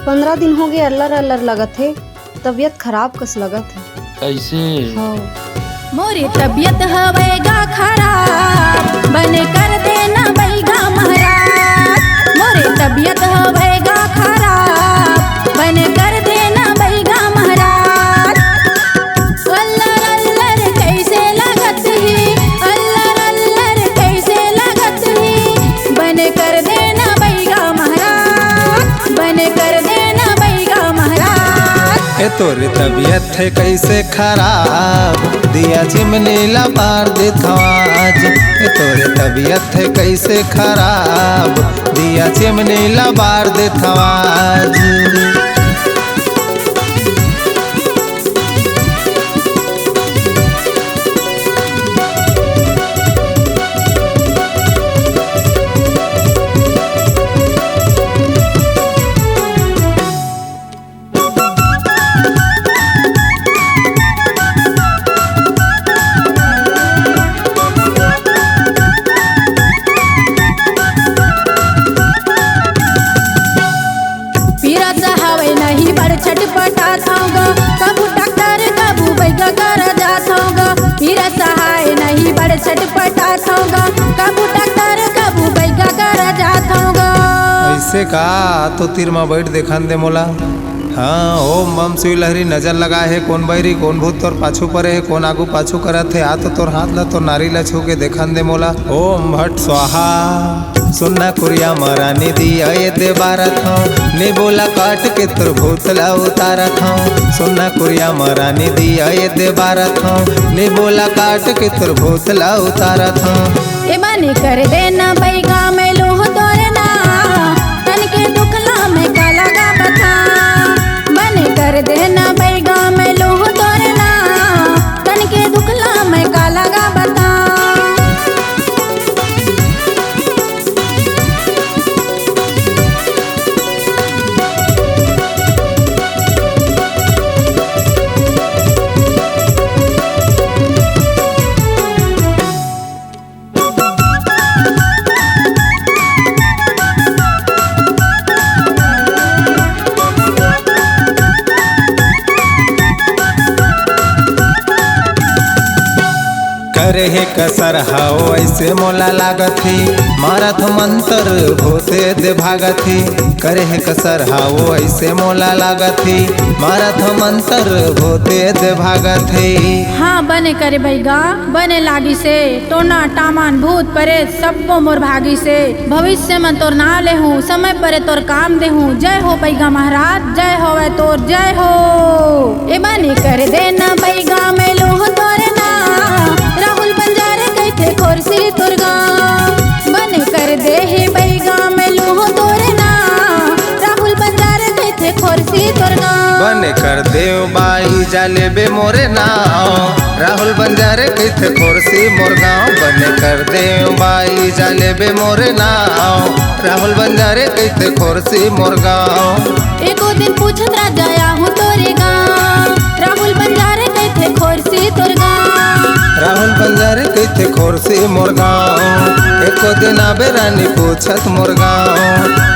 15 दिन हो गए अल्लर अल्लर लगत है, तबीयत खराब कस लगत है। ऐसे हाँ। मोरी तबीयत हवेगा खराब बने कर देना बैगा महाराज। मोरी तबीयत हवेगा खराब बने कर देना बैगा महाराज। अल्लर अल्लर कैसे लगत ही, अल्लर अल्लर कैसे लगत ही, बने कर देना बैगा महाराज, बने कर देना बैगा महाराज। ए तोर तबीयत है कैसे खराब, दिया चिमनी ला पार देता आज। ए तोर तबीयत है कैसे खराब, दिया चिमनी ला बार देता आज। छटपटा थाऊंगा कबू डॉक्टर कबू बैगा कर जाथाऊंगा। फिर सहाय नहीं बड़ छटपटा थाऊंगा कबू डॉक्टर कबू बैगा कर जाथाऊंगा। ऐसे का तो तीर में बैठ देखान दे मोला। हाँ ओम बम शिव लहरी नजर लगा है, कौन बैरी कौन भूत तोर पाछू परे है, कौन आगू पाछू करत है। आ तो तोर हाथ ला तो नारी ला छू के देखान दे मोला। ओम भट स्वाहा सुन्ना कुरिया मरानी दिया ये दे बारत हूँ, ने बोला काट के तोर भूतला उतारत हूँ। सुन्ना कुरिया मरानी दिया ये दे बारत हूँ, ने बोला काट के तोर भूतला उतारत हूँ। ए बनी कर देना बैगा में लोह तोरना, तन के दुखला में काला गा बता। बनी कर देना बैगा में लोह तोरना, तन के दुखला में काला गा बता। करे है कसर हाओ ऐसे मोला लागत ही, मारत मंत्र भूते दे भागत ही। करे है कसर हाओ ऐसे मोला लागत ही, मारत मंत्र भूते दे भागत ही। हाँ बने करे बैगा बने लागी से, टोना टामान भूत परे सबको मोर भागी से। भविष्य में तोर ना ले हूँ, समय परे तोर काम दे हूँ। जय हो बैगा महाराज, जय हो वै तोर जय हो। ए बने कर देना बैगा में लोह तोरना, राहुल बंजारे कहते खोरसी तुरगा। बने कर दे हे बैगा में लोह तोरना, राहुल बंजारे कहते खोरसी तुरगा। बने कर देव बाई जाले बे मोरे नाव, राहुल बंजारे कहते खोरसी मोर गाँव। बने कर देव बाई जाले बे मोरे नाव, राहुल बंजारे कहते खोरसी मोर गाँव। एको दिन पूछत राजा हूँ तोरे गाँव, राहुल बंजारे कहते खोरसी तुर गाँव। राहुल बंजारे कहते खोरसी मोर गाँव, एको दिन आबे रानी पूछत मोर गाँव।